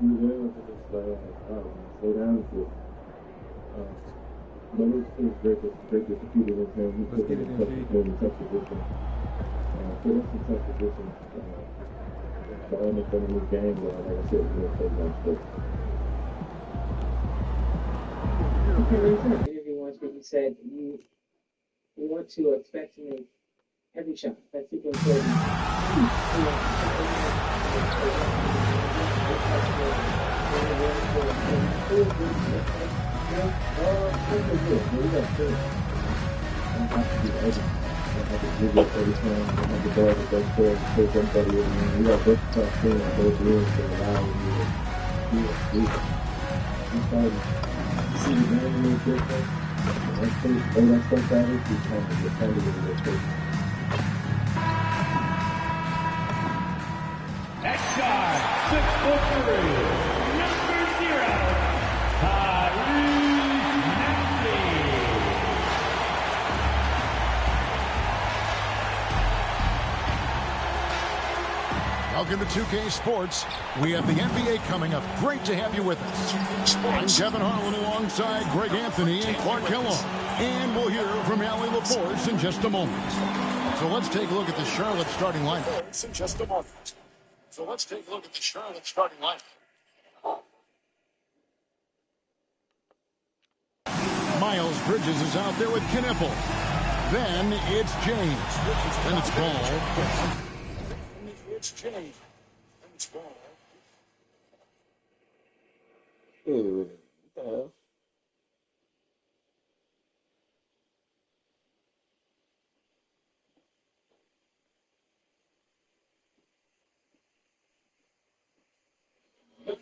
do well to just slow down a bit. But it's great to compete against him. He put him in tough position. So that's a tough position. The only thing in this game, like I said, we're going to take one straight. Okay, there's an interview once where you said you want to expect to make every shot. That's super important. Every time I have the ball to go forward and take somebody in. We got versatile players in those rooms that allow you to do it. I'm starting to see the game a little different. All that stuff out is kind of get a little different. Next shot, 6'3", number 0, Tyrese Maxey. Welcome to 2K Sports. We have the NBA coming up. Great to have you with us. I'm Kevin Harlan alongside Greg Anthony and Clark Kellogg. And we'll hear from Allie LaForce in just a moment. So let's take a look at the Charlotte starting lineup. In just a moment. So let's take a look at the Charlotte starting lineup. Miles Bridges is out there with Knippel. Then it's James. Then it's Ball. It's James. Then it's Ball. What the hell?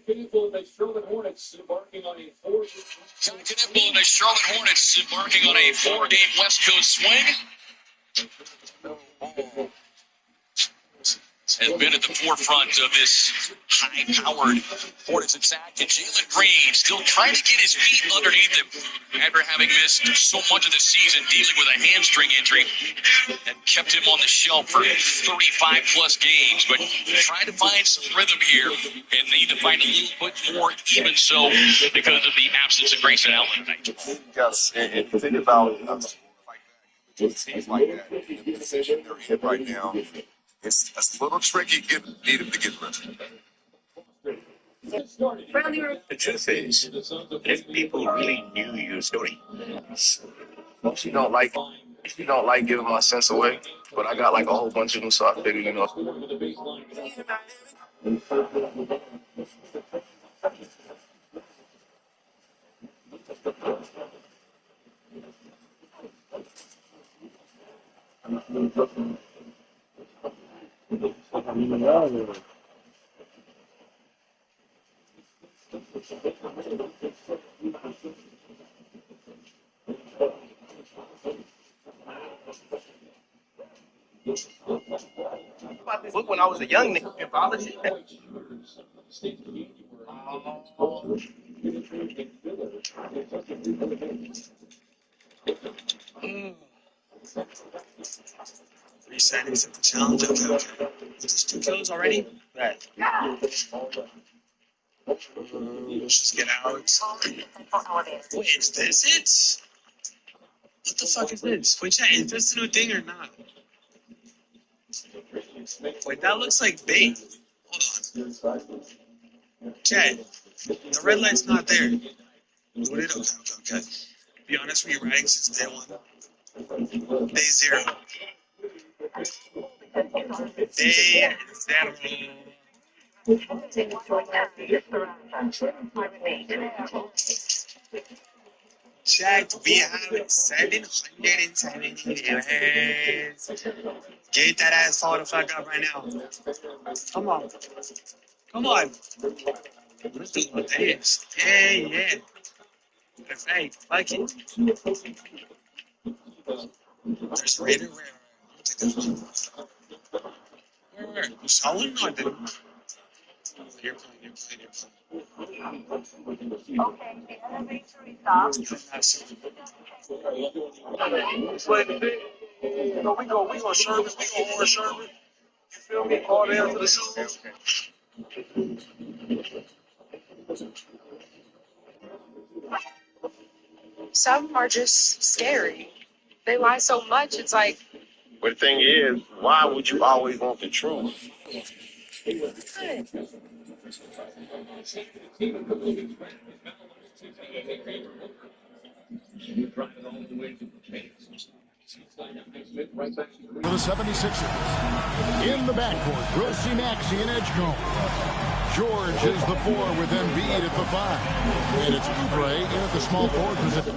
Knippel and the Charlotte Hornets embarking on a four-game West Coast swing. Has been at the forefront of this high-powered Hornets attack. And Jalen Green still trying to get his feet underneath him after having missed so much of the season dealing with a hamstring injury that kept him on the shelf for 35-plus games. But trying to find some rhythm here and need to find a little bit more even so because of the absence of Grayson Allen tonight. Yes, and think about teams like that, the position they're in right now. It's a little tricky need him to get ready. The truth is, if people really knew your story, Most you don't like giving my sense away, but I got like a whole bunch of them, so I figured, Look, when I was a young nigga, apology. Resetting the challenge. Okay. Just 2 kills already? Right. Let's just get out. Wait, is this it? What the fuck is this? Wait, chat, is this the new thing or not? Wait, that looks like bait. Hold on. Chat, the red light's not there. What it? Okay. Be honest with you, writing since day 1. Day 0. Day 0. Check, we have 770 viewers. Get that ass all the fuck up right now. Come on. Let's do what that is. Yeah. Perfect. Fuck it. There's Raider. Where? Solid or not? You're playing. Okay, the elevator is up. We go Sherman, we go Sherman. You feel me? All the way up to the shoes. Some are just scary. They lie so much, it's like... But the thing is, why would you always want the truth? Good. For the 76ers. In the backcourt, Grossi, Maxey, and Edgecombe. George is the 4 with Embiid at the 5. And it's Oubre in at the small forward position.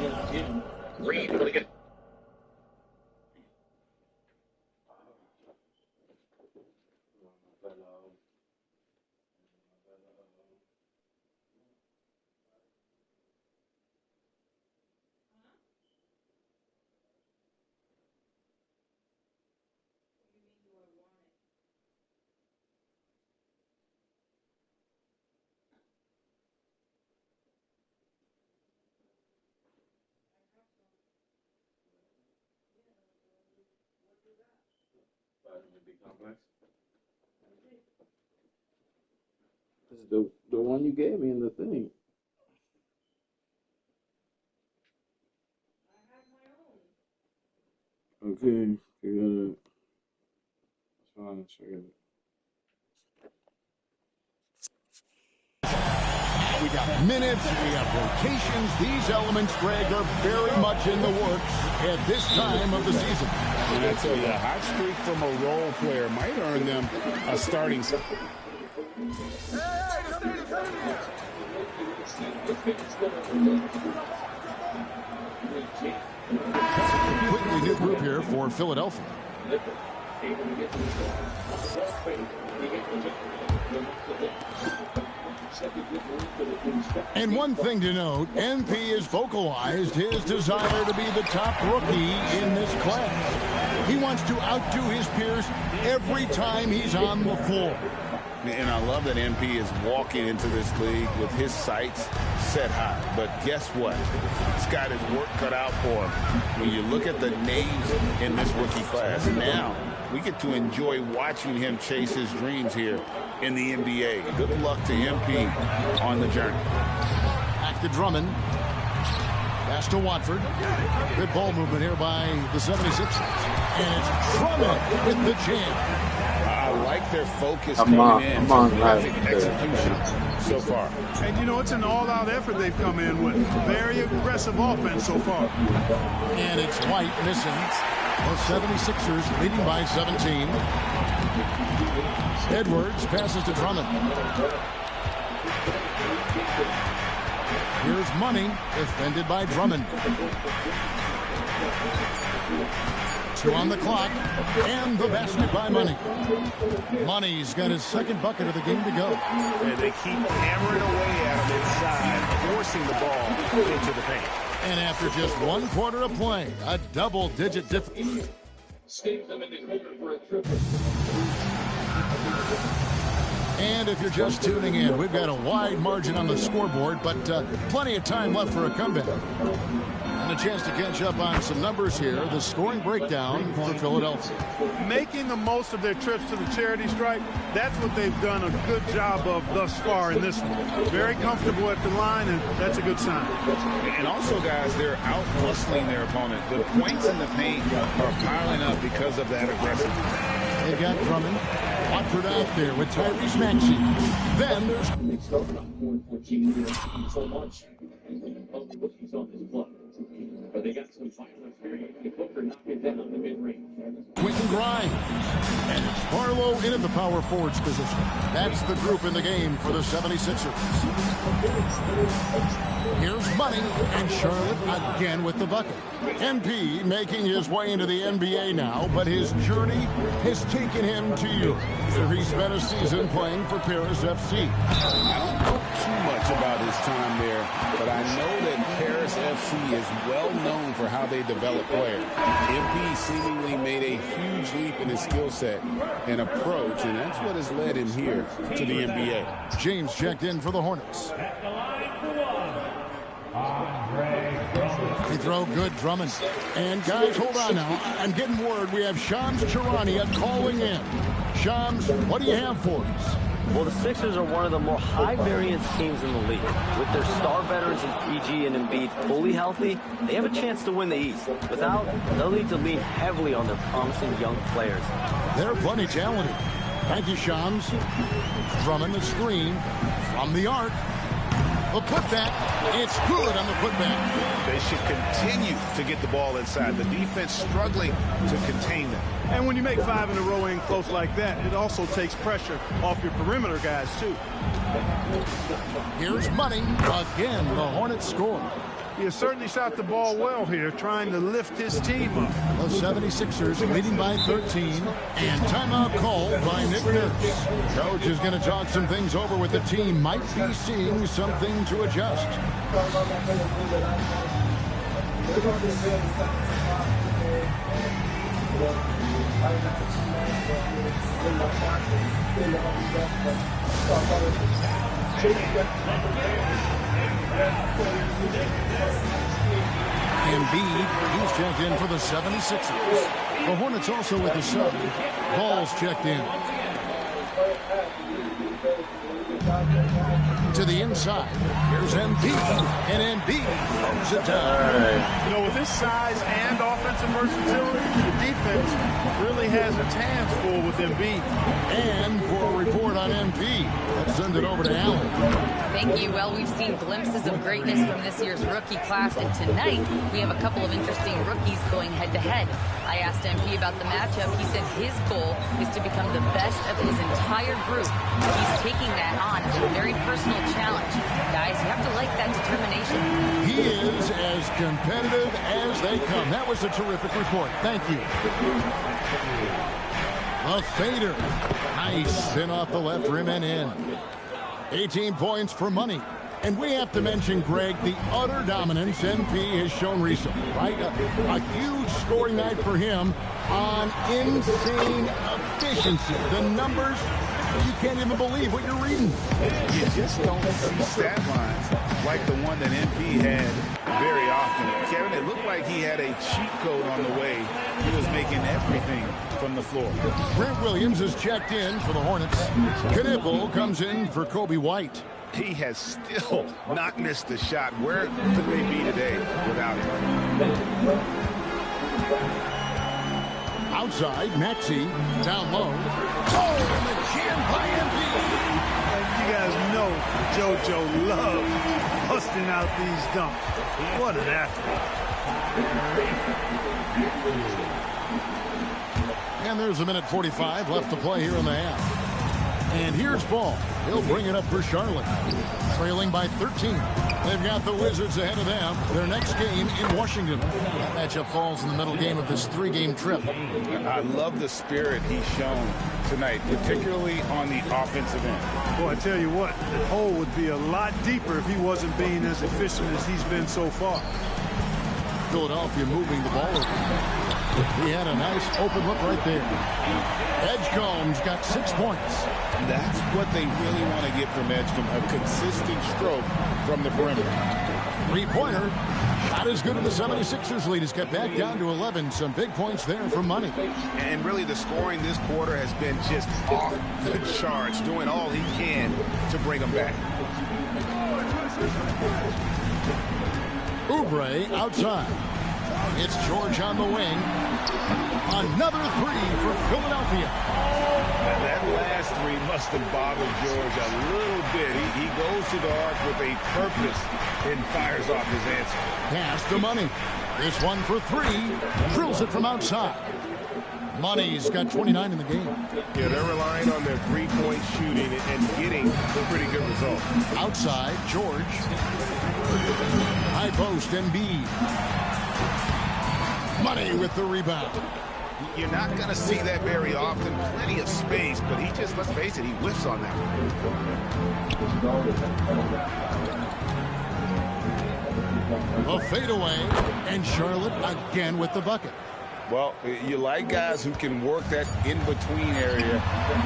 This is the one you gave me in the thing. Okay, you got it. That's fine, We got minutes, we have rotations. These elements, Greg, are very much in the works at this time of the season. And I tell you, a hot streak from a role player might earn them a starting spot. Completely new group here for Philadelphia. And one thing to note, MP has vocalized his desire to be the top rookie in this class. He wants to outdo his peers every time he's on the floor. And I love that MP is walking into this league with his sights set high. But guess what? He's got his work cut out for him. When you look at the names in this rookie class, now we get to enjoy watching him chase his dreams here in the NBA. Good luck to MP on the journey. Back to Drummond. Pass to Watford. Good ball movement here by the 76ers. And it's Drummond with the jam. I like their focus coming in. Perfect execution so far. And, you know, it's an all-out effort they've come in with. Very aggressive offense so far. And it's White missing. The 76ers leading by 17. Edwards passes to Drummond. Here's Money, defended by Drummond. 2 on the clock, and the basket by Money. Money's got his second bucket of the game to go. And they keep hammering away at him inside, forcing the ball into the paint. And after just 1 quarter of play, a double-digit difference. And if you're just tuning in, we've got a wide margin on the scoreboard, but plenty of time left for a comeback. And a chance to catch up on some numbers here. The scoring breakdown for Philadelphia. Making the most of their trips to the charity stripe, that's what they've done a good job of thus far in this one. Very comfortable at the line, and that's a good sign. And also, guys, they're out-hustling their opponent. The points in the paint are piling up because of that aggressiveness. They've got Drummond. Watford out there with Tyrese Maxey. Then there's but they got some final experience. The Booker knocked it down the mid-range. Quentin Grimes. And it's Barlow in at the power forwards position. That's the group in the game for the 76ers. Here's Money, and Charlotte again with the bucket. MP making his way into the NBA now, but his journey has taken him to Europe, where he spent a season playing for Paris FC. I don't know too much about his time there, but I know that Paris FC is well known for how they develop players. MP seemingly made a huge leap in his skill set and approach, and that's what has led him here to the NBA. James checked in for the Hornets. They throw good, Drummond. And guys, hold on now. I'm getting word we have Shams Charania calling in. Shams, what do you have for us? Well, the Sixers are one of the more high-variance teams in the league. With their star veterans in PG and Embiid fully healthy, they have a chance to win the East. Without, they'll need to lean heavily on their promising young players. They're plenty talented. Thank you, Shams. Drummond the screen from the arc. The putback. It's good on the putback. They should continue to get the ball inside. The defense struggling to contain them. And when you make 5 in a row in close like that, it also takes pressure off your perimeter guys, too. Here's Money. Again, the Hornets score. He has certainly shot the ball well here, trying to lift his team up. The 76ers leading by 13, and timeout called by Nick Nurse. Coach is going to talk some things over with the team. Might be seeing something to adjust. Embiid, he's checked in for the 76ers. The Hornets also with the sub. Ball's checked in. To the inside. Here's Embiid. And Embiid throws it down. You know, with his size and offensive versatility, the defense really has its hands full with Embiid. And for a report on Embiid, let's send it over to Allen. Thank you. Well, we've seen glimpses of greatness from this year's rookie class, and tonight we have a couple of interesting rookies going head-to-head. I asked MP about the matchup. He said his goal is to become the best of his entire group. He's taking that on as a very personal challenge. Guys, you have to like that determination. He is as competitive as they come. That was a terrific report. Thank you. A fader. Nice spin off the left rim and in. 18 points for Money. And we have to mention, Greg, the utter dominance MP has shown recently, right? A huge scoring night for him on insane efficiency. The numbers, you can't even believe what you're reading. You just don't see stat lines like the one that MP had very often. Kevin, it looked like he had a cheat code on the way. He was making everything from the floor. Brent Williams is checked in for the Hornets. Knipple comes in for Kobe White. He has still not missed a shot. Where could they be today without him? Outside, Maxey down low. Oh, and the jam by Embiid. And you guys know JoJo loves busting out these dunks. What an athlete. And there's a minute 45 left to play here in the half. And here's Ball. He'll bring it up for Charlotte. Trailing by 13. They've got the Wizards ahead of them. Their next game in Washington. That matchup falls in the middle game of this 3-game trip. I love the spirit he's shown tonight, particularly on the offensive end. Boy, I tell you what, the hole would be a lot deeper if he wasn't being as efficient as he's been so far. Philadelphia moving the ball over. He had a nice open look right there. Edgecombe's got 6 points. That's what they really want to get from Edgecombe, a consistent stroke from the perimeter. 3-pointer. Not as good in the 76ers lead. It's got back down to 11. Some big points there for Money. And really the scoring this quarter has been just off the charts, doing all he can to bring them back. Oubre outside. It's George on the wing. Another 3 for Philadelphia. That last 3 must have bothered George a little bit. He goes to the arc with a purpose and fires off his answer. Pass to Money. This one for 3. Drills it from outside. Money's got 29 in the game. Yeah, they're relying on their 3-point shooting and getting a pretty good result. Outside, George. High post, Embiid. Money with the rebound. You're not going to see that very often. Plenty of space, but he just, let's face it, he whiffs on that one. A fadeaway, and Charlotte again with the bucket. Well, you like guys who can work that in-between area.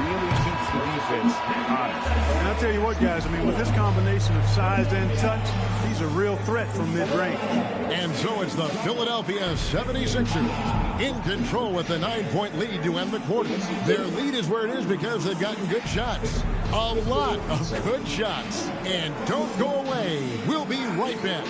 Really keeps the defense honest. And I'll tell you what, guys, I mean, with this combination of size and touch, he's a real threat from mid-range. And so it's the Philadelphia 76ers in control with the 9-point lead to end the quarter. Their lead is where it is because they've gotten good shots. A lot of good shots. And don't go away. We'll be right back.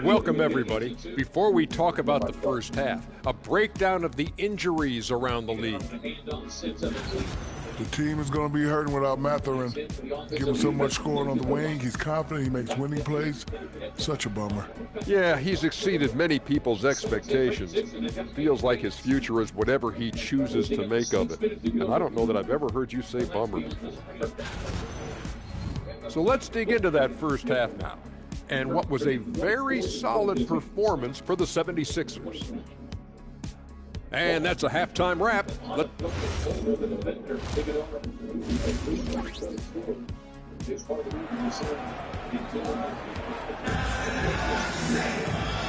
Welcome, everybody. Before we talk about the first half, a breakdown of the injuries around the league. The team is going to be hurting without Mathurin. Give him so much scoring on the wing. He's confident. He makes winning plays. Such a bummer. Yeah, he's exceeded many people's expectations. Feels like his future is whatever he chooses to make of it. And I don't know that I've ever heard you say bummer before. So let's dig into that first half now. And what was a very solid performance for the 76ers. And that's a halftime wrap.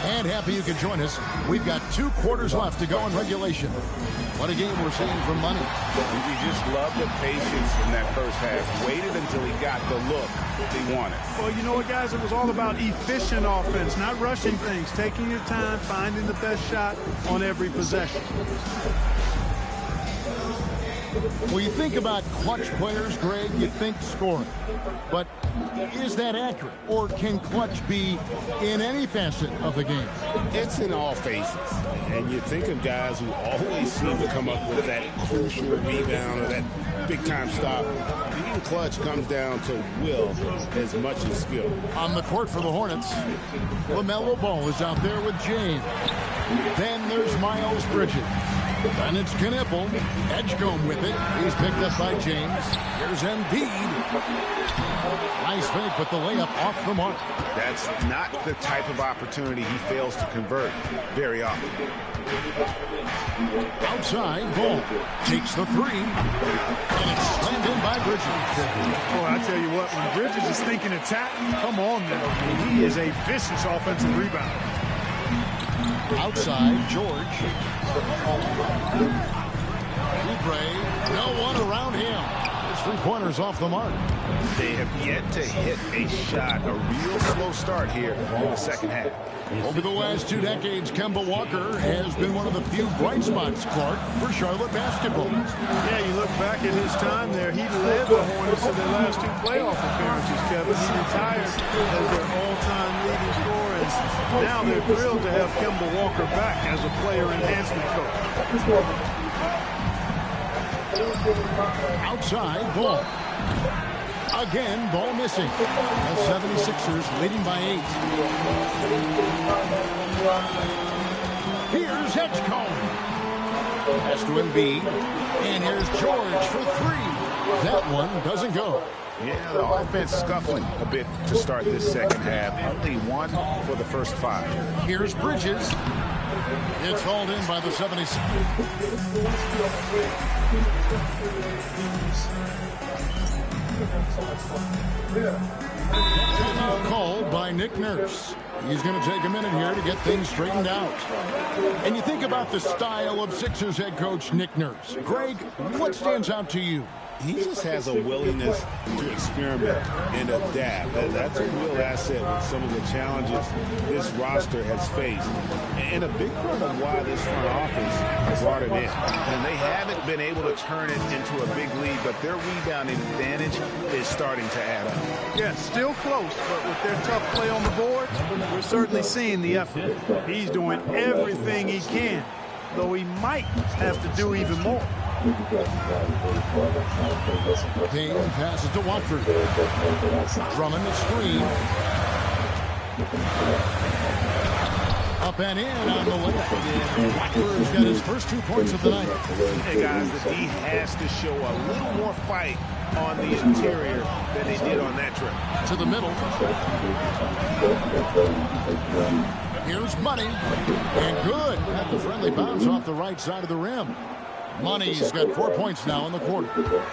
And happy you could join us. We've got 2 quarters left to go in regulation. What a game we're seeing from Money. You just love the patience in that first half. Waited until he got the look he wanted. Well, you know what, guys? It was all about efficient offense, not rushing things, taking your time, finding the best shot on every possession. When you think about clutch players, Greg, you think scoring. But is that accurate? Or can clutch be in any facet of the game? It's in all phases. And you think of guys who always seem to come up with that crucial rebound or that big-time stop. Being clutch comes down to will as much as skill. On the court for the Hornets, LaMelo Ball is out there with James. Then there's Miles Bridges. And it's Knipple. Edgecombe with it. He's picked up by James. Here's Embiid. Nice fake, but the layup off the mark. That's not the type of opportunity he fails to convert very often. Outside, Ball takes the 3. And it's slammed in by Bridges. Boy, I tell you what, when Bridges is thinking attack, come on now. He is a vicious offensive rebounder. Outside, George. Oubre, no one around him. His 3-pointers off the mark. They have yet to hit a shot, a real slow start here in the second half. Over the last 2 decades, Kemba Walker has been one of the few bright spots, Clark, for Charlotte basketball. Yeah, you look back at his time there, he led the Hornets to their last 2 playoff appearances, Kevin. He retired as their all-time leading scorer. Now they're thrilled to have Kemba Walker back as a player enhancement coach. Outside, Ball. Again, Ball missing. The 76ers leading by 8. Here's Edgecombe. Pass to Embiid. And here's George for 3. That one doesn't go. Yeah, the offense scuffling a bit to start this second half. Only 1 for the first 5. Here's Bridges. It's hauled in by the 76ers. Timeout called by Nick Nurse. He's going to take a minute here to get things straightened out. And you think about the style of Sixers head coach Nick Nurse. Greg, what stands out to you? He just has a willingness to experiment and adapt. That's a real asset with some of the challenges this roster has faced. And a big part of why this front office brought him in. And they haven't been able to turn it into a big lead, but their rebounding advantage is starting to add up. Yeah, still close, but with their tough play on the board, we're certainly seeing the effort. He's doing everything he can, though he might have to do even more. Kane passes to Watford. Drummond the screen. Up and in on the layup. Watford's got his first 2 points of the night. Hey guys, the D has to show a little more fight on the interior than they did on that trip. To the middle. Here's Money. And good. Had the friendly bounce off the right side of the rim. Money's got 4 points now in the quarter.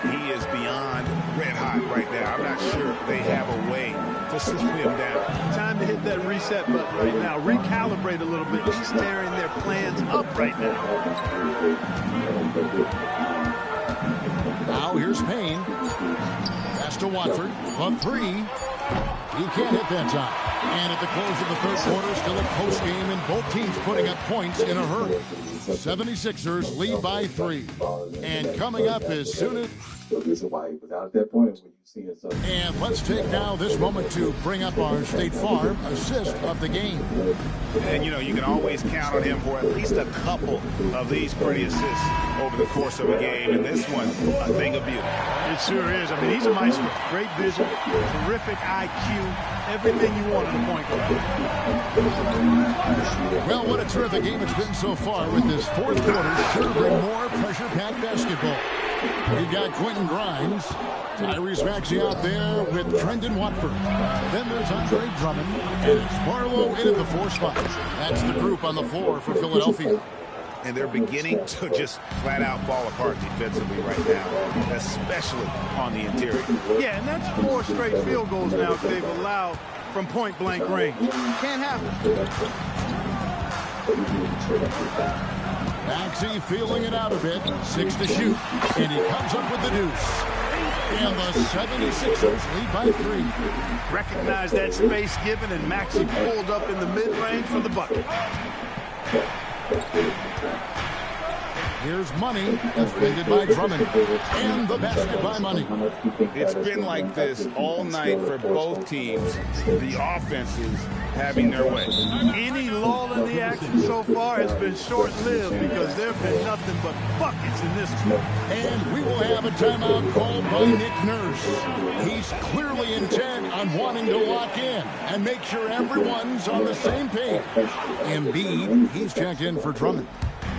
He is beyond red hot right now. I'm not sure they have a way to slow him down. Time to hit that reset button right now. Recalibrate a little bit. He's tearing their plans up right now. Now here's Payne. Pass to Watford. The three. He can't hit that time. And at the close of the third quarter, still a close game, and both teams putting up points in a hurry. 76ers lead by 3. And coming up as soon as... And let's take now this moment to bring up our State Farm assist of the game. And, you know, you can always count on him for at least a couple of these pretty assists over the course of a game. And this one, a thing of beauty. It sure is. I mean, he's a maestro. Great vision, terrific IQ, everything you want in a point guard. Well, what a terrific game it's been so far with this fourth quarter. Serving more pressure-packed basketball. We've got Quentin Grimes, Tyrese Maxey out there with Trendon Watford. Then there's Andre Drummond, and it's Barlow in at the 4 spot. That's the group on the floor for Philadelphia. And they're beginning to just flat out fall apart defensively right now, especially on the interior. Yeah, and that's 4 straight field goals now they've allowed from point-blank range. Can't happen. Maxey feeling it out a bit. 6 to shoot, and he comes up with the deuce. And the 76ers lead by 3. Recognize that space given, and Maxey pulled up in the mid-range for the bucket. Here's Money, defended by Drummond. And the basket by Money. It's been like this all night for both teams. The offenses having their way. Any lull in the action so far has been short-lived because there have been nothing but buckets in this one. And we will have a timeout called by Nick Nurse. He's clearly intent on wanting to lock in and make sure everyone's on the same page. Embiid, he's checked in for Drummond.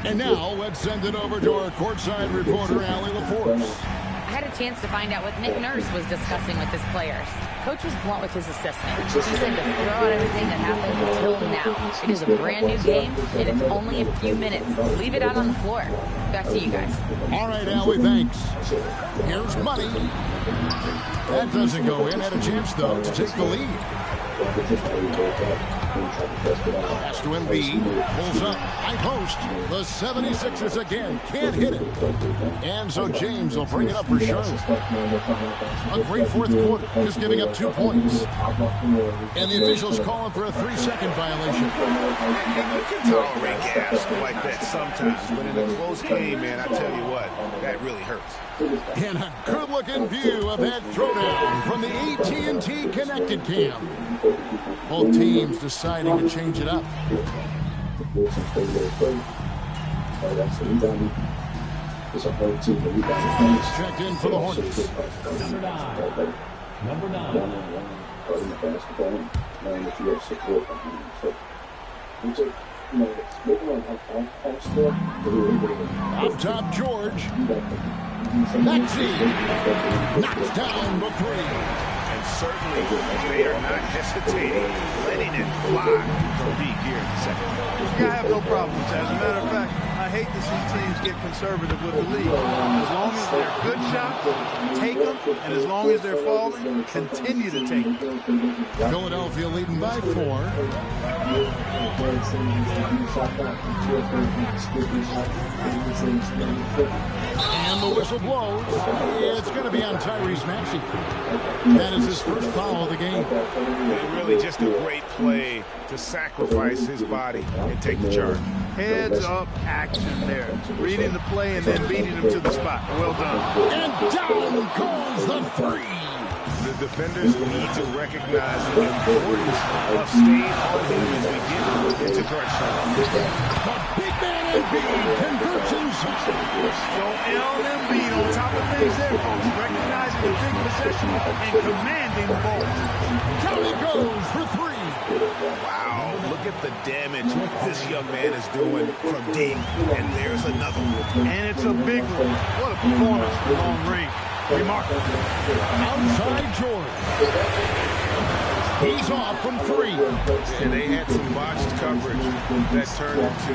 And now, let's send it over to our courtside reporter, Allie LaForce. I had a chance to find out what Nick Nurse was discussing with his players. Coach was blunt with his assistant. He said to throw out everything that happened until now. It is a brand new game, and it's only a few minutes. Leave it out on the floor. Back to you guys. All right, Allie, thanks. Here's Money. That doesn't go in. Had a chance, though, to take the lead. Pass to Embiid, pulls up, high post. The 76ers again can't hit it. And so James will bring it up for Charlotte. A great fourth quarter, just giving up 2 points. And the officials calling for a 3-second violation. You can tolerate gas like that sometimes, but in a close game, man, I tell you what, that really hurts. And a good-looking view of that throwdown from the AT&T Connected Cam. Both teams deciding to change it up. He's checked in for the Hornets. Number 9. Up top, George. Maxey knocks down the 3. And certainly they are not hesitating, letting it fly from deep here in the second. Yeah, I have no problems. As a matter of fact, I hate to see teams get conservative with the lead. As long as they're good shots, take them. And as long as they're falling, continue to take them. Philadelphia leading by 4. And the whistle blows. It's going to be on Tyrese Maxey. That is his first foul of the game. And really just a great play to sacrifice his body and take the charge. Heads up action there. Reading the play and then beating him to the spot. Well done. And down goes the 3. The defenders need to recognize the importance of staying on him as we get into crunch time. The big man Embiid converts himself. So Embiid on top of things there, folks. Recognizing the big possession and commanding the ball. Down he goes for 3. Wow, look at the damage this young man is doing from deep. And there's another one. And it's a big one. What a performance for long range. Remarkable. Outside George. He's off from 3. And they had some botched coverage that turned into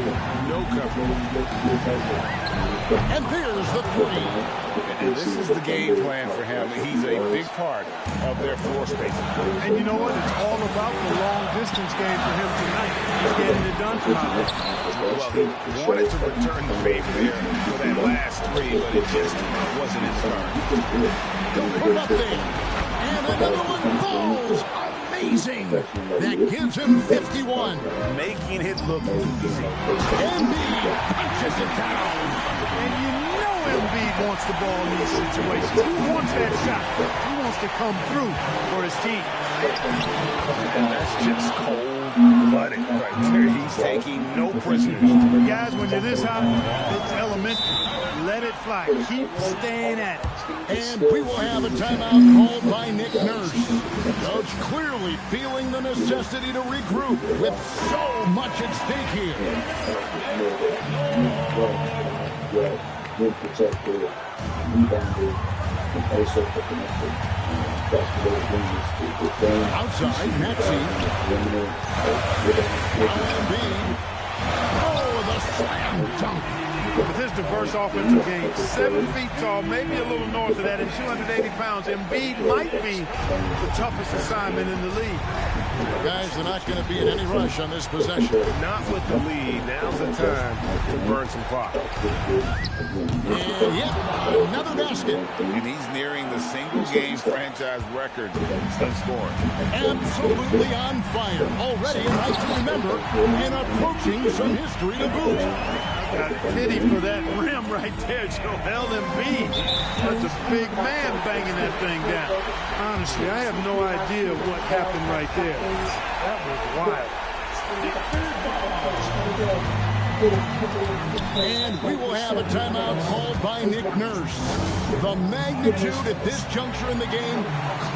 no coverage. And there's the 3. And this is the game plan for him. He's a big part of their floor space. And you know what? It's all about the long distance game for him tonight. He's getting it done from out there. Well, he wanted to return the favor there for that last 3, but it just wasn't in the cards. Don't put up there. And another one falls. Amazing. That gives him 51. Making it look easy. Embiid punches it down. And you know Embiid wants the ball in these situations. He wants that shot. He wants to come through for his team. And that's just cold-blooded right there. He's taking no prisoners. Guys, when you're this hot, it's elementary. Let it fly. Keep staying at it. And we will have a timeout called by Nick Nurse. Coach clearly feeling the necessity to regroup with so much at stake here. Outside, Maxey. Oh, the slam dunk. With his diverse offensive game, 7 feet tall, maybe a little north of that, and 280 pounds, Embiid might be the toughest assignment in the league. Guys, they're not going to be in any rush on this possession. Not with the lead. Now's the time to burn some clock. And yep, another basket. And he's nearing the single-game franchise record in scoring. Absolutely on fire. Already a night to remember and approaching some history to boot. Got pity for that rim right there, Joel Embiid. That's a big man banging that thing down. Honestly, I have no idea what happened right there. That was wild. And we will have a timeout called by Nick Nurse. The magnitude at this juncture in the game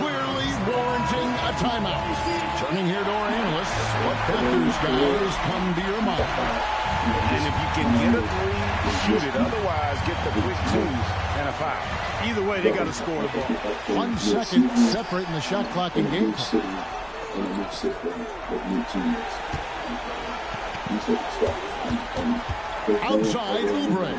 clearly warranting a timeout. Turning here to our analysts, what factors, guys, come to your mind? And if you can get a 3, shoot it. Otherwise, get the quick 2 and a foul. Either way, they got to score the ball. 1 second separating the shot clock and game clock. Outside, Oubre.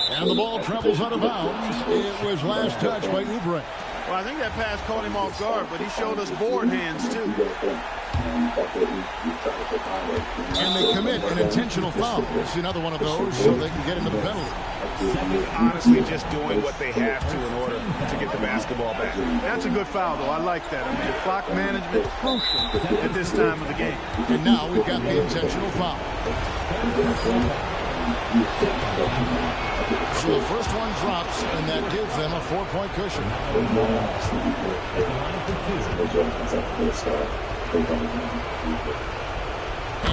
And the ball travels out of bounds. It was last touched by Oubre. Well, I think that pass caught him off guard, but he showed us board hands, too. And they commit an intentional foul. It's another one of those so they can get into the penalty. Honestly, just doing what they have to in order to get the basketball back. That's a good foul, though. I like that. I mean, clock management crucial at this time of the game. And now we've got the intentional foul. So the first one drops, and that gives them a 4-point cushion.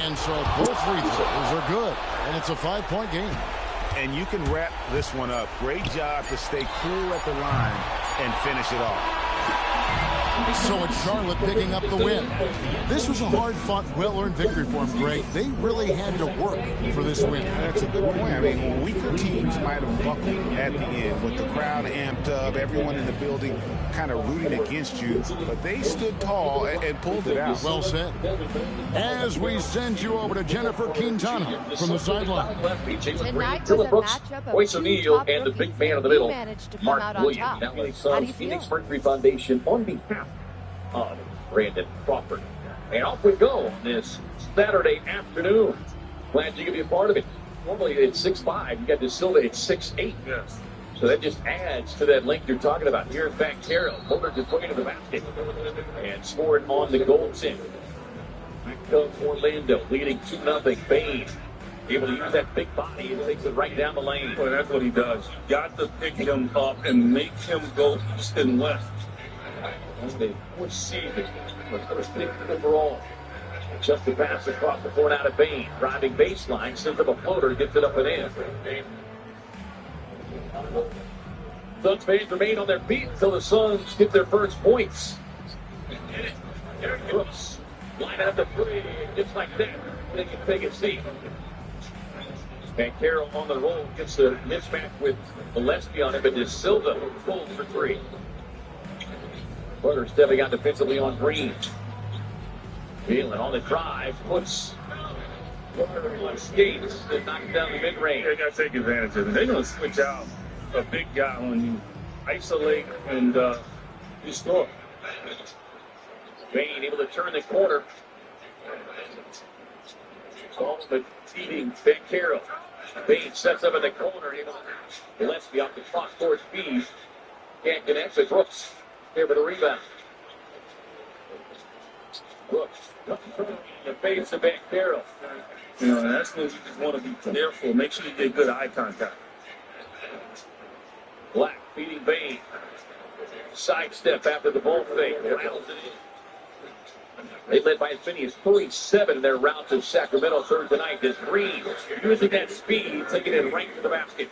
And so both free throws are good, and it's a 5-point game. And you can wrap this one up. Great job to stay cool at the line and finish it off. So it's Charlotte picking up the win. This was a hard-fought, well-earned victory for them, Greg. They really had to work for this win. That's a good point. I mean, weaker teams might have buckled at the end with the crowd amped up, everyone in the building kind of rooting against you, but they stood tall and pulled it out. Well said. As we send you over to Jennifer Quintana from the sideline. Tonight was a matchup of Royce O'Neal top and the big rookies, man in the and middle, he managed to come Mark out on Williams. top. Now the How do Suns you Phoenix feel? Mercury Foundation on behalf of Brandon Crawford. And off we go on this Saturday afternoon. Glad you could be a part of it. Normally it's 6'5". You got De Silva at 6'8". Yes. So that just adds to that length you're talking about. Here's back Carroll. Holder just put into the basket and scored on the goaltend. Back comes Orlando leading 2-0. Bain able to use that big body and takes it right down the lane. Well, that's what he does. You got to pick him up and make him go east and west. That's the fourth season. First pick overall. Just the pass across the court out of Bain. Driving baseline, sends up a floater, gets it up and in. Suns fans remain on their feet until the Suns get their first points. Derek Brooks, line out the three, just like that. They can take a seat. And Carroll on the roll gets a mismatch with Gillespie on it, but De Silva pulls for three. Butler stepping out defensively on Green. Jalen on the drive, puts Carter on skates and knocks down the mid-range. They got to take advantage of it. They're going to switch out a big guy on you, isolate, and you score. Bain able to turn the corner. Ball but feeding Ben Carroll. Bain sets up in the corner. Gillespie off the clock for speed. Can't connect with Brooks. Here for the rebound. Brooks the face of Ben Carroll. You know, that's when you just want to be careful. Make sure you get good eye contact. Black feeding Bain. Sidestep after the ball fake. Rattles it in. They led by as many as 37 in their route to Sacramento Thursday night. As Green using that speed, taking it right to the basket.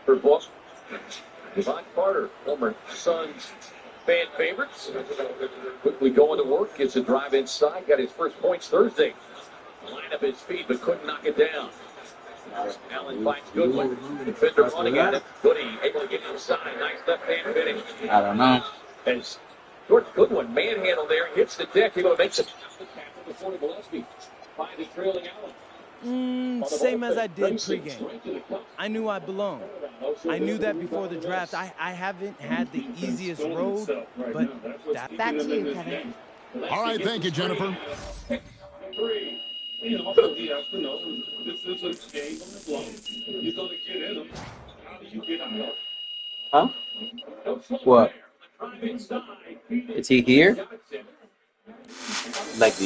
For Boston, Devon Carter, former Suns fan favorites. Quickly going to work, gets a drive inside, got his first points Thursday. Line up his feet, but couldn't knock it down. Allen finds Goodwin. Defender running at it. Goody able to get inside. Nice left-hand finish. I don't know. As George Goodwin manhandle there, hits the deck, able to make some tackle before Gillespie. Finally trailing Allen. Same as I did pregame. I knew I belonged. I knew that before the draft. I haven't had the easiest road, but back to you, Kevin. All right, thank you, Jennifer. You know, this is a game on the block. You're going to get in them. How do you get out? Huh? What? Is he here? Like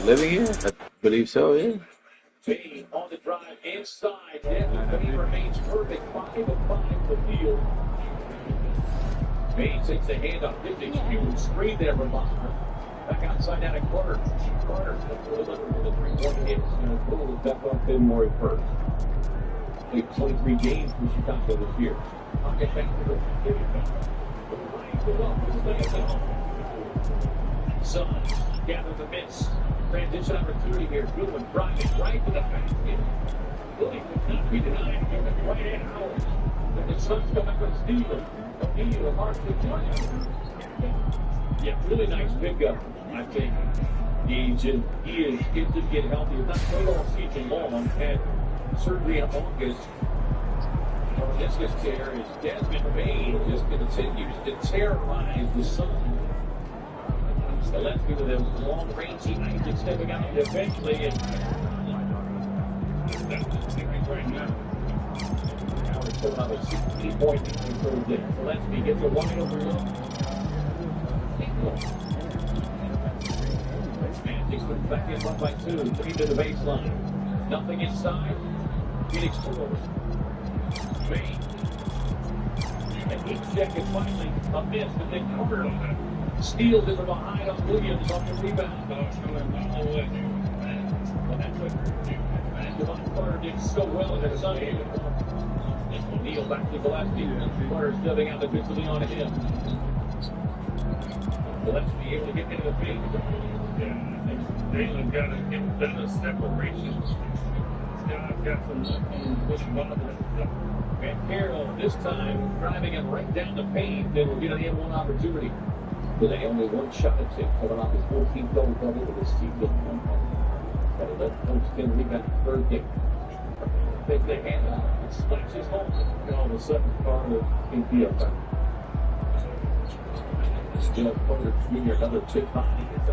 living here? I believe so, yeah. Bain on the drive inside. Bain remains perfect. 5 of 5 to the field. Bain takes the handoff. Gives a huge screen there from Boston. Back outside down at Carter. Carter delivering the 3-point hits. Poole was back on February 1st. Played 23 games for Chicago this year. Pocket back to the Suns gather the miss. Transition opportunity here. Goodwin driving right to the basket. Goodwin could not be denied. Give it right in Howard. And the Suns come back with Steven. O'Neal and Hartley Johnson. Yeah, really nice pickup, I think. Gage, and he is getting to get healthy. He's not played all season long. Had surgery in August. This gets tear is Desmond Bain just continues to terrorize the Suns. Gillespie with a long-range Isaac stepping out eventually. And right now. Howard's coming up with 16 points. Gillespie gets a wide open look. Magic puts back in 1-2. 3 to the baseline. Nothing inside. Phoenix scores. Bain. And each check is finally a miss, but then Carter steals it from behind on Williams on the rebound. Well, that's what Devon Carter did so well in the Sunday. O'Neal back to Gillespie. Carter stepping out defensively on him. Gillespie able to get into the paint. Jalen's got to get better separation. I've got some Van Carroll this time driving him right down the paint. They will get an N1 opportunity. Today only one shot at it, coming off his 14th double-double of the season. Got 11 points, 10 rebounds, third game. Take the hand out and splashes home. And all of a sudden, Carter can be up there. Still, Carter Jr., another tip body. It's a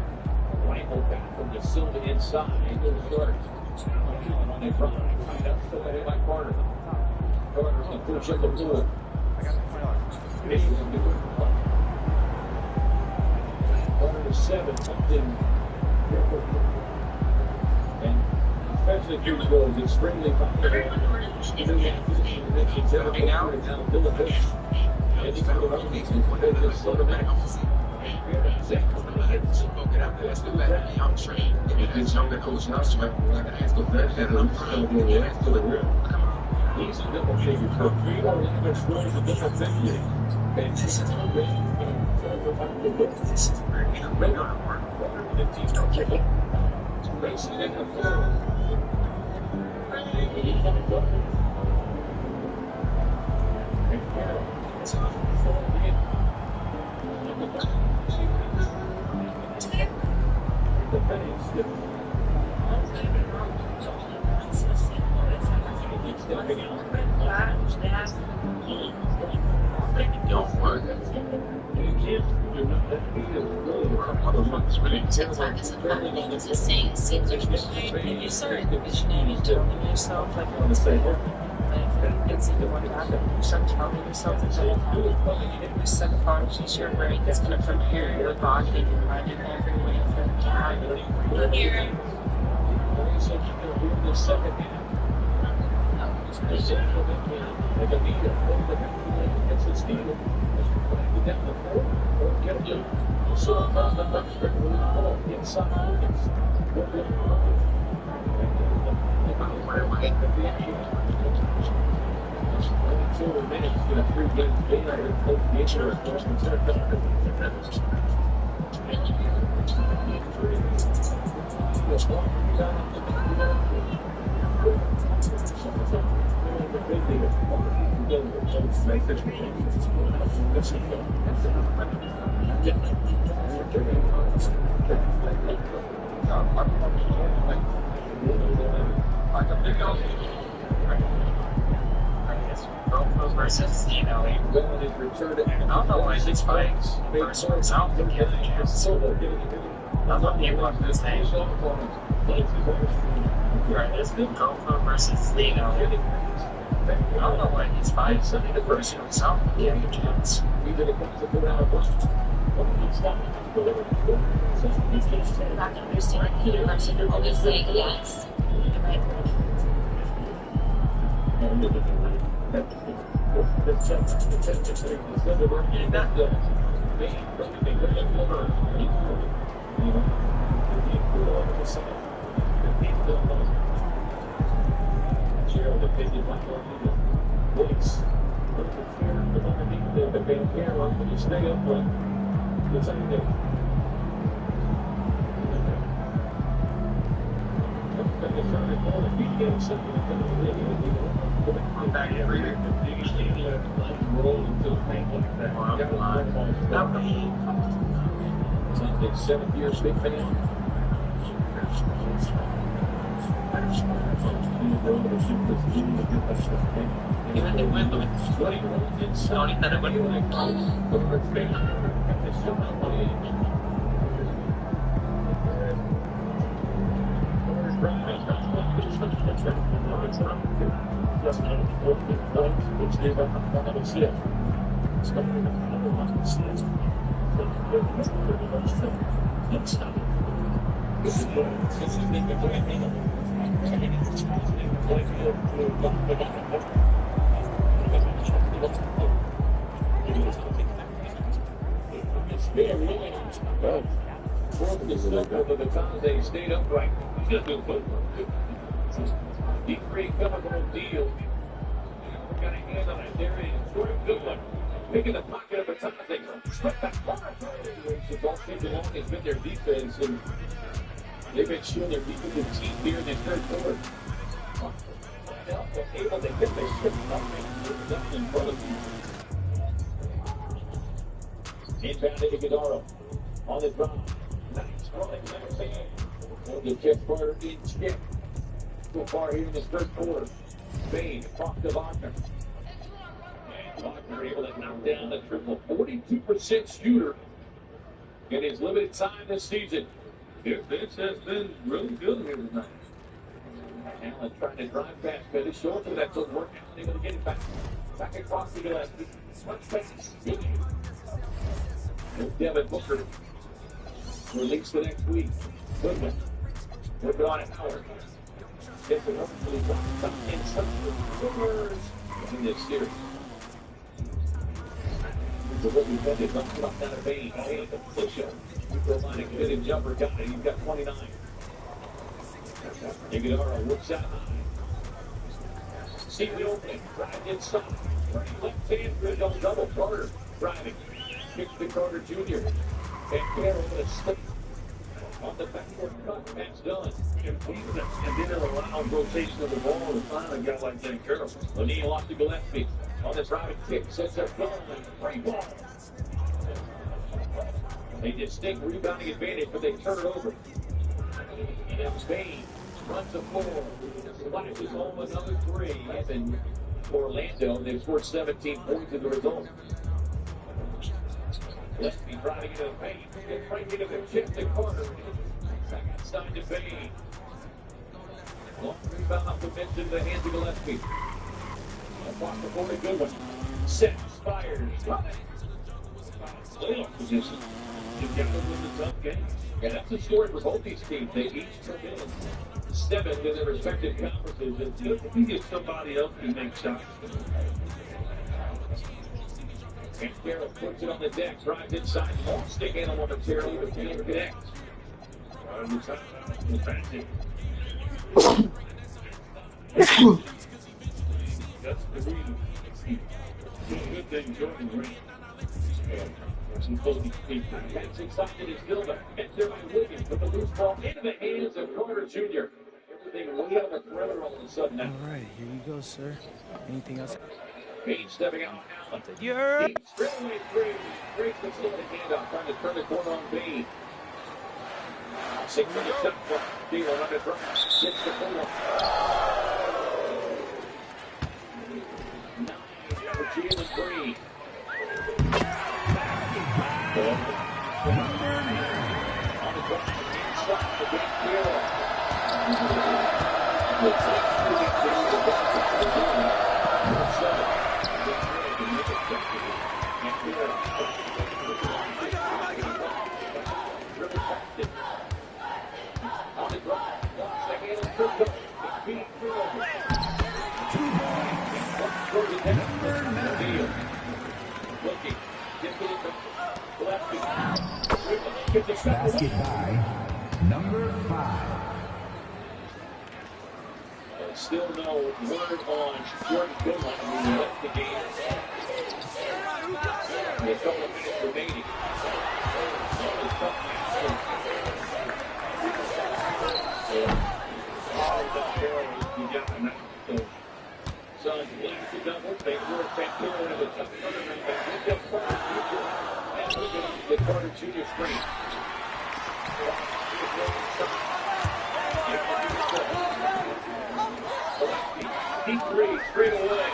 rifle back from the Silva inside. Little short. On the drive, tied up, still ahead by Carter. Carter's going to push up the floor. Carter to 7, something. And especially if your goal is extremely popular. It's everything out. And now Dylan Hicks. And he's going to run these and sort of max. He's a double figure for 3 more even scores a double figure. And this is a big racing in the floor. TikTok is another thing. It's just saying, it seems like you start envisioning and telling yourself, like, what's going on. Like, it's either one happen. You start telling yourself it's going to happen. Your subconscious, your brain is going to prepare your body and your mind in every way for it to happen. Here. Versus, you know, I don't know why these fights versus I don't think you have a chance. I'm not people up this thing. Right, it's been GoPro versus Lino. I don't know why these fights, I think the first one sound like you have a chance. Not understand Peter versus obviously, yes. Seven years, big fan. Even they went with 20 it's only that it went They stayed upright. Deep free chemical deal. Got a hand on it. There it is. Scoring a good one. Making the pocket of the time. They slip back far. All season long has been their defense, and they've been showing their defensive team here in the third quarter. Able to get their shit up in front of you. Inbound to Iguodala. On the drop. Nice running left hand. The Jeff Carter in check. So far here in this first quarter. Bain, off to Wagner. And Wagner able to knock down the triple. 42% shooter in his limited time this season. Defense has been really good here tonight. Allen trying to drive past Pettis. Short for that took work. Able to get it back. Back across the Gillespie. Switch pass. Devin Booker. Released the next week. Goodman. Look it on at Howard. Gets it over to the top inside in this series. The rookie defended, knocked it off down to Bain. Bain, the push-up. The line, a committed jumper, got it. He's got 29. Iguodala works out high. See the opening. Drive inside. Left hand, good double. Carter driving. Kicks to Carter Jr. And Carroll with a stick. On the backcourt cut, that's done. And then allow rotation of the ball and find a guy like that Carroll. O'Neal off to Gillespie. On the driving kick, sets up goal and free ball. They distinct rebounding advantage, but they turn it over. And Bain runs the floor. Flashes home another three. And Orlando, they've scored 17 points in the result. Gillespie driving into the paint. Gets right into the chip to Carter. Back inside to Bain. Long rebound off the bench into the hands of Gillespie. Across the board, a good one. Sets, fires, running. Playoff position. Together with the tough game. Yeah, that's a story for both these teams. They each come in, step into their respective conferences, and if you get somebody else who makes shots. And Carroll puts it on the deck, drives inside, lost the handle momentarily, but can't connect. That's the reason. Good thing Jordan Green. It's excited as Gilbert. And there by Wiggins with the loose ball into the hands of Carter Jr. Everything way on the perimeter all of a sudden now. All right, here you go, sir. Anything else? Page stepping out. You're straight away three. Breaks the slow handoff, trying to turn the corner on Bain. 6 minutes shot clock. Dealer on the drive. 6 to 4. 9 for Jalen Green. On the drive, inside the back Carroll. Basket by number 5. Still no word on Jordan Goodwin, who left the game. A couple of minutes remaining. Suns leads the double. They work Pantera into the top tournament. They pick up Carter Jr. And look at the Carter Jr. screen. Deep three, straight away.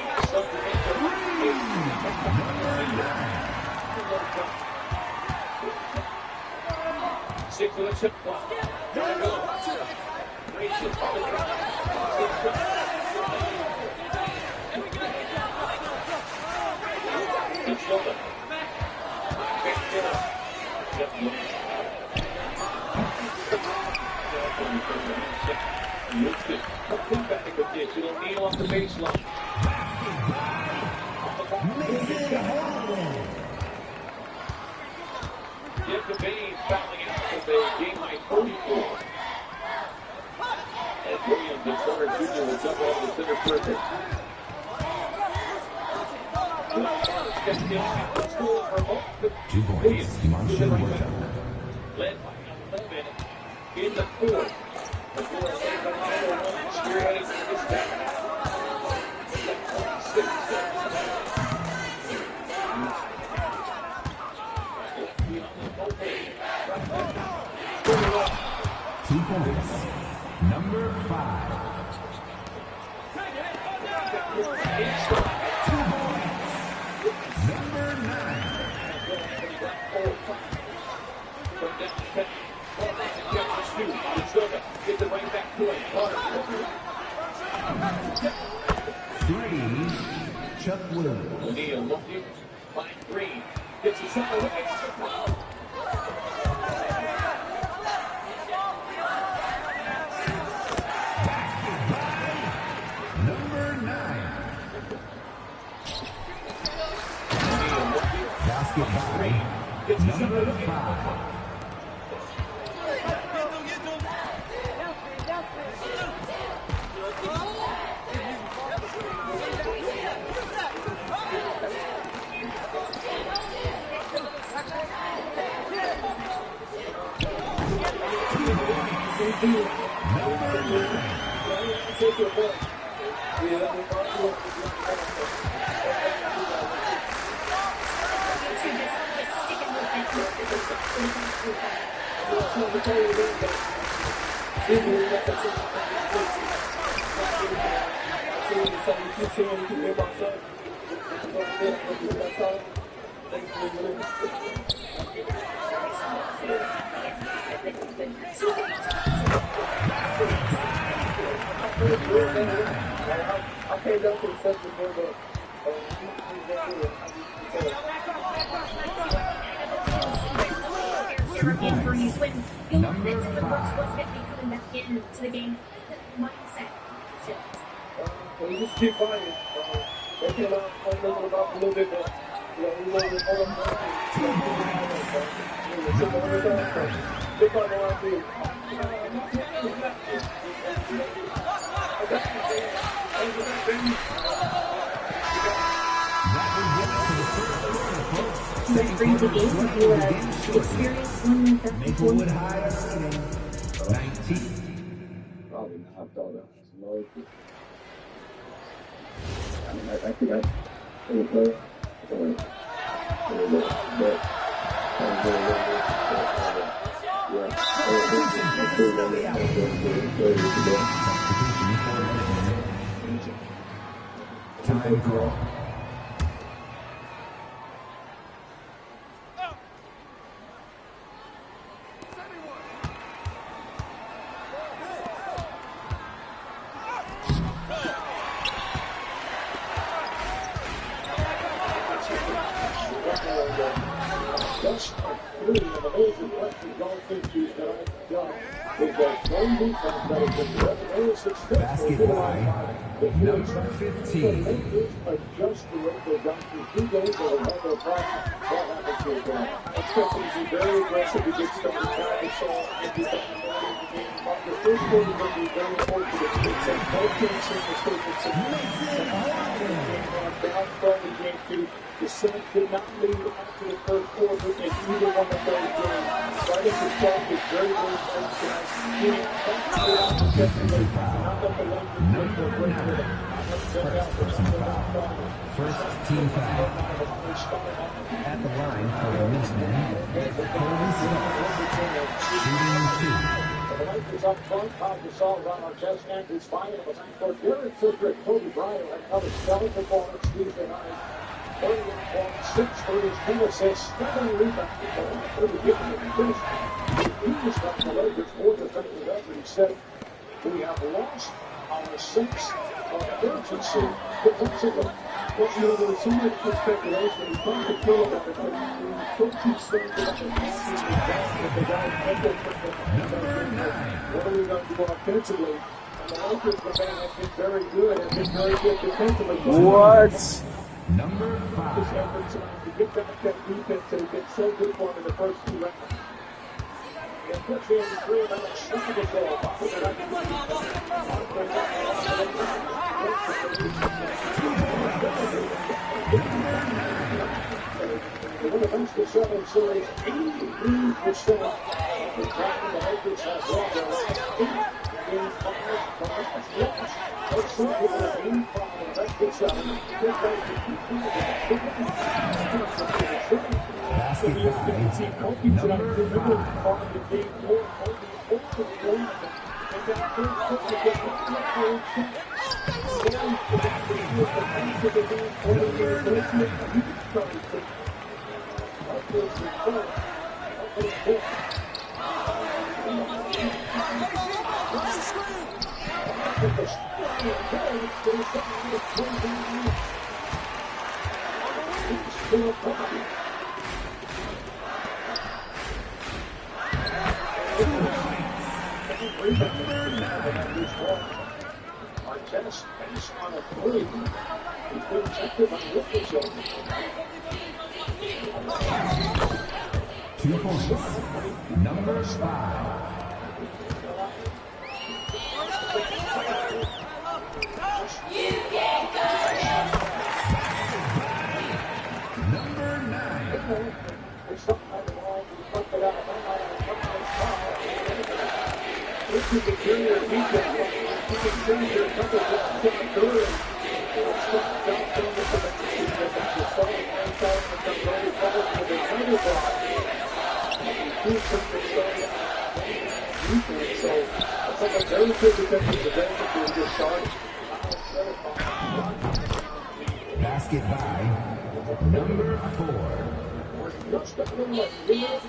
Six of the chip clock. Gotta go. Gracious on the drive. It's Silva. It'll kneel off the baseline. Get the Bain fouling out with a game high 44. As Williams and Carter Jr. will jump off the center circle. Steps in after school for both. 2 points, Marshall Wortham. Led by 11 in the fourth. Before led by 9-1, spearheading to this back. Two points, number 5. 2 points, number 9. Get the right back to it. 3, Chuck Williams. O'Neal looking, finds Green. Gets the shot away. Number 9. Basket by number 5. I came down to the second quarter. Number 5. Coming back into the game mindset. So you just keep fighting. They came out and played about a little bit more. We were on That brings a game to you experience one that Maplewood High leading 19. Probably not. I thought that was low. I mean, I think I would play. Time call. Basket by number 15. Adjust the rate they've gone through 2 days of another practice. What happened to them? Expecting to be very aggressive to get started. Now they saw and be back in the game. The first quarter will be very important to the team. So both teams seem to stay with some down from the game two. The Senate did not lead after the first quarter in either one of those games. So I think the start was very, very close tonight. Defensive foul. Number 9. First personal foul. First team foul. At the line for the Lisbon, Colby Smith. Shooting 2. The Lakers up front, Pau Gasol, Ron Artest, Andrews Bynum, was on court. Derek Fisher and Kobe Bryant had another stellar performance Tuesday night. 31 points, 6 threes, 10 assists, 7 rebounds. The Eagles got the Lakers more defensive effort. He said, we have lost our sense of urgency defensively. Well, you know, there was so much speculation. He talked to Phil about it, but he was so concerned about the passing that the guys Number 9. what are we going to do offensively? And the Lakers, the man, have been very good and been very good defensively. What? Number 5. His efforts to get back that defense that has been so good for him in the first 2 rounds. And puts in 3 minutes, 7 to go. When it comes to 7 series, 83% of the time the Lakers have won their last 8 in 5 lost. That's something that a new problem. That gets out. Basket by number 5. Artest, based on a 3, he's been checked by Richardson. 2 points. Number 5. Number 9. This is the junior defense. You can see here a couple of third. Basket by number 4. You can't stop him. You can't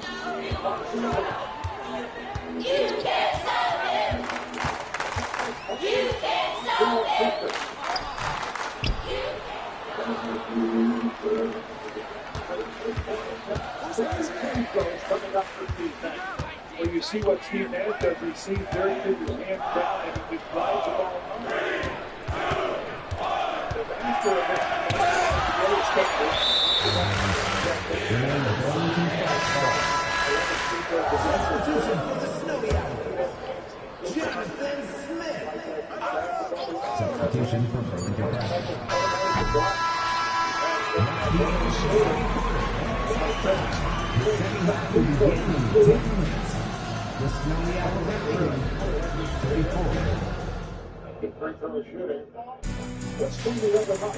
stop Well, you see what Steve Nash does. He sees Derek Fisher's hands down and he just drives the ball home. The master of it, Substitution for the Snowy Owl. Jonathan Smith. Substitution for broken contact. The second half will begin in 10 minutes. The Snowy Owls are leading 34. What's from the other night?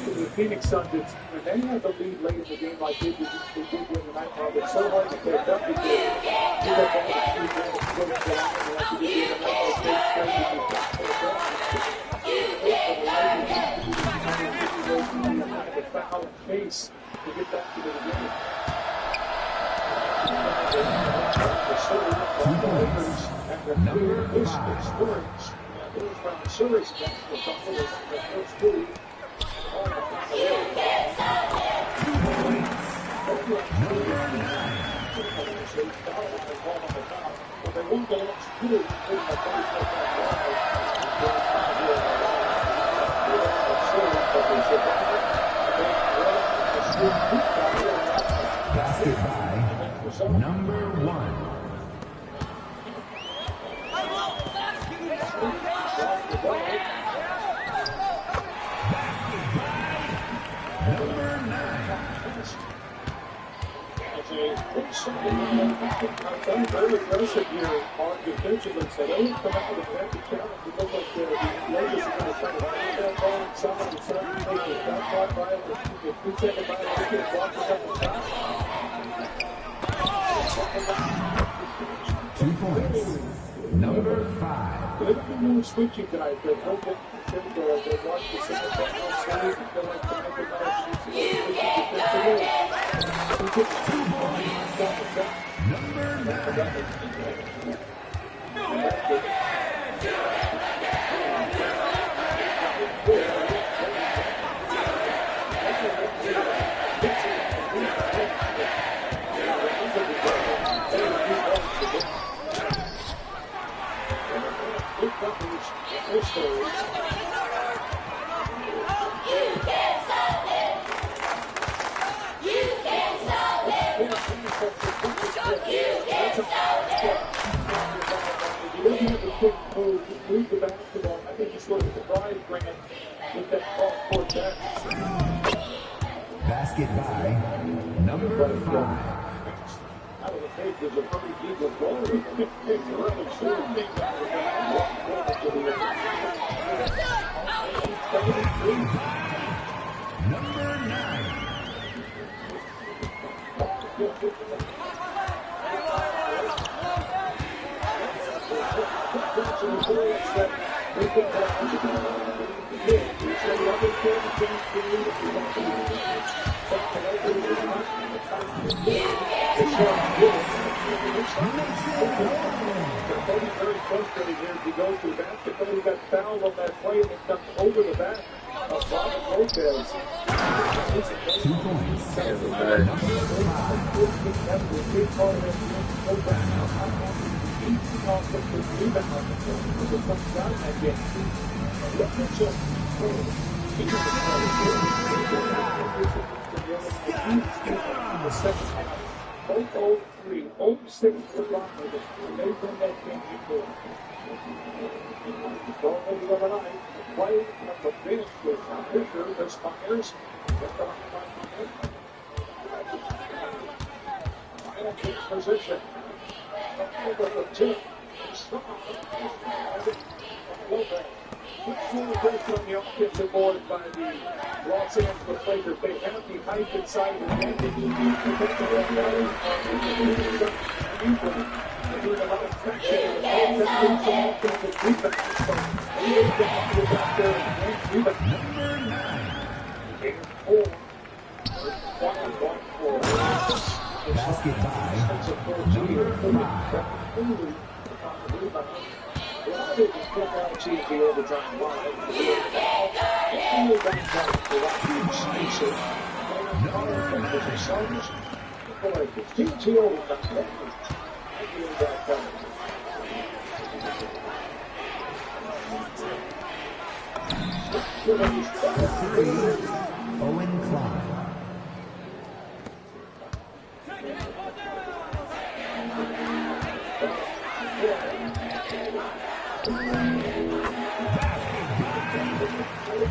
The Phoenix Suns, when they have the lead late in the game like they did win the night, it's so hard to catch up because you go back to the like you did the night, foul and chase to get back to the game. 2 points. Number 5. Basket by number 1. I'm very aggressive here on defensively, so they would come out with an empty challenge. It looked like the Lakers are going to try to find that ball inside the center, take the shot clock violation, the 2-second violation, block it up the top. 2 points. Number 5. They're going to be more switching tonight. They're hoping they watch the second back on stage and feel like they're making that defensively. 2 points. Number 9. Move the basketball. I think just look at the drive, bring it with that cross-court back. Basket by number 5. Out of the tape, there's a very deep ball. It's really short. Number 9. Very frustrated here as he goes to the basket. He got fouled on that play and it comes over the back of Bob Lopez. 2 points. Both 0-3, 0-6 for Rockland. They win that game before. Going over the other night, play from the bench with Fisher, the Spires. Final position. Over the tip. Quick on the offensive board by the Los Angeles Lakers. They have the height inside the game. They're doing a lot of traction. Number 9. Basket by number 5. Well, they can flip out the overtime line. Owen Klein.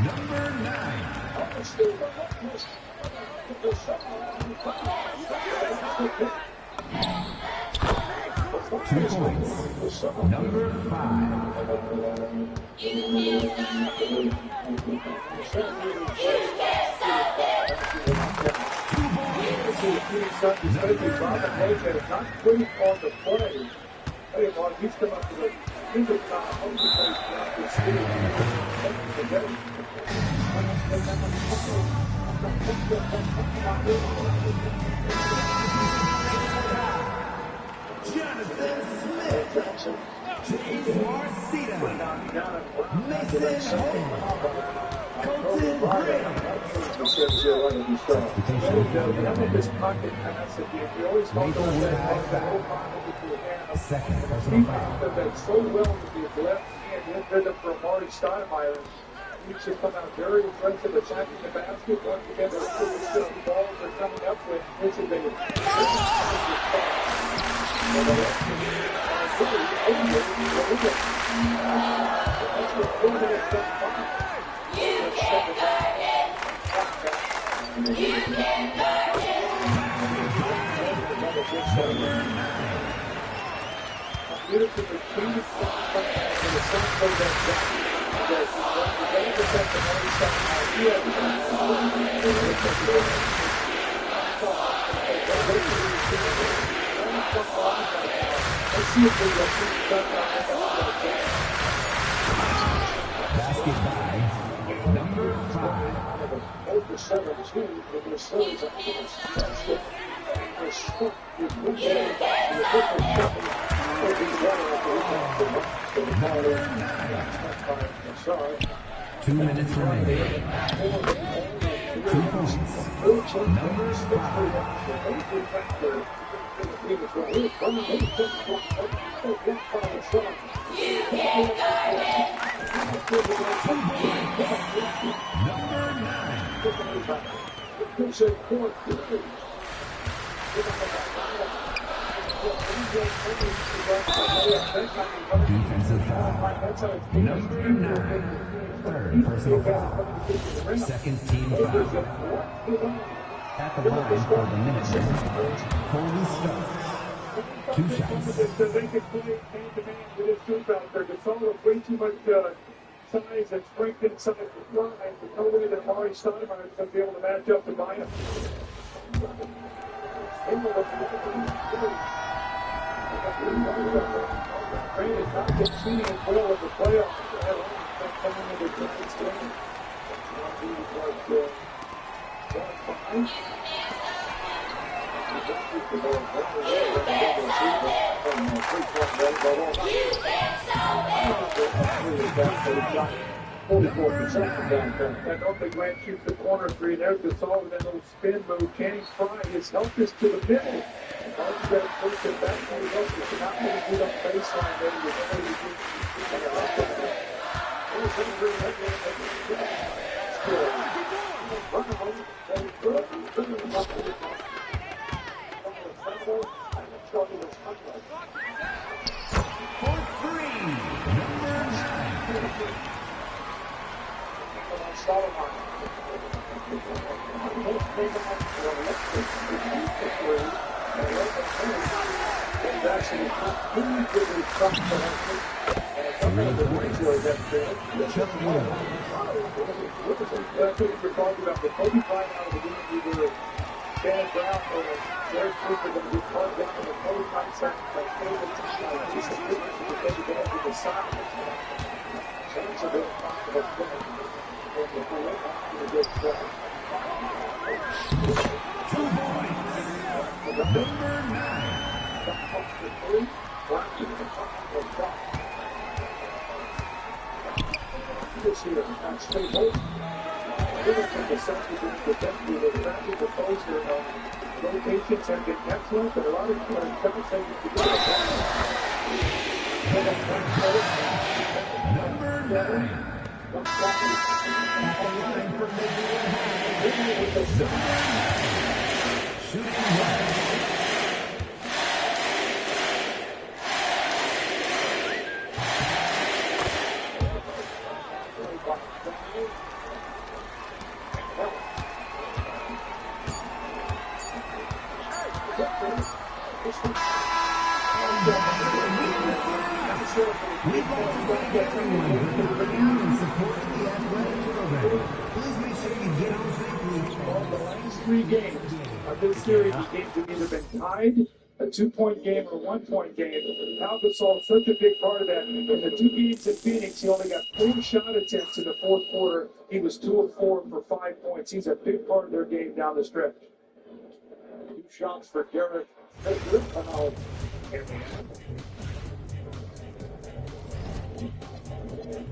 Number 9. 2 points. Number 5. Not putting on the play. Hey, Mark, he's come up with a bigger time. Jonathan Smith. James Marcita. Mason Holmes. Colton Graham. Maplewood High foul. Second personal foul. So well with his left hand, hit rhythm for Marty Steinmeier. He should come out very aggressive, attacking the basket. Once again, those two balls are coming up with. This is a Basket by number 5. Over 17 with the Sons. Number 9. 2 minutes remaining. 2 points. Number 5. Number 9. Defensive foul. Number 9. Third personal foul. Second team foul. At the line for the Minutemen, Colby Stokes. 2 shots. They can play hand-to-man with his group out there. Gasol way too much size and strength inside the line. There's no way that Marty Steinmeier is going to be able to match up to Bynum. Grant is not conceding as well as the playoffs. Coming into the Giants game. I don't think Grant shoots the corner three. There's Gasol with that little spin move. Channing Frye has helped us to the middle. Mark's got it first and back. He helps us not really good on baseline. Then he was able to For 3. Number 9. Chuck Williams. That's what we're talking about. The Kobe Bryant out of the game, either Dan Brown or Derek Cooper are going to be caught down in the Kobe Bryant side. Like, take advantage of the side. That's a bit of here. That's straight home. The Celtics are defensively, they're tracking the post. Their rotations have been excellent, but a lot of shots they can do. Number 9. At the line for making it shooting well. We'd like to thank everyone for coming out and supporting the athletic program. Please make sure you get home safely. The last 3 games of this series, the games have either been tied, a 2-point game, or a 1-point game. Pau Gasol is such a big part of that. In the 2 games in Phoenix, he only got 4 shot attempts in the fourth quarter. He was 2 of 4 for 5 points. He's a big part of their game down the stretch. 2 shots for Derek Fisher.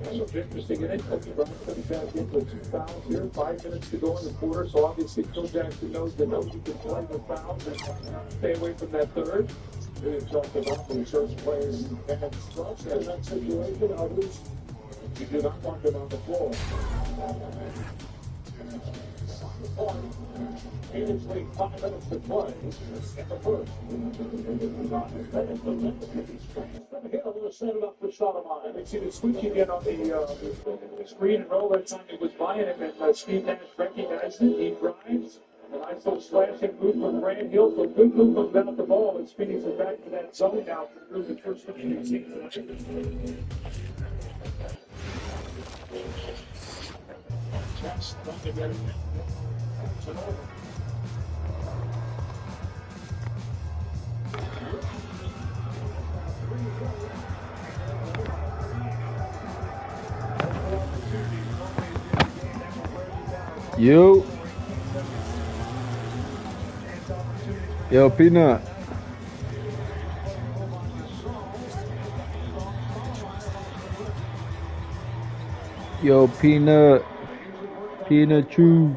So interesting in it. Kobe Bryant coming back in with 2 fouls here. 5 minutes to go in the quarter. So obviously Phil Jackson knows that he can play with fouls and stay away from that third. Really talked about the first players and trust in that situation. Others, you do not want them on the floor. Phoenix League 5 minutes to play in the first. Hill will set it up for Stoudemire. They see the switch again on the screen and roll that time he was buying him, and Steve Nash recognized it. He drives. An ISO slashing move from Grant Hill. So good movement without the ball. As Phoenix is back to that zone now through the first 15 seconds. Yo, Peanut. Yo, Peanut. Peanut Chew.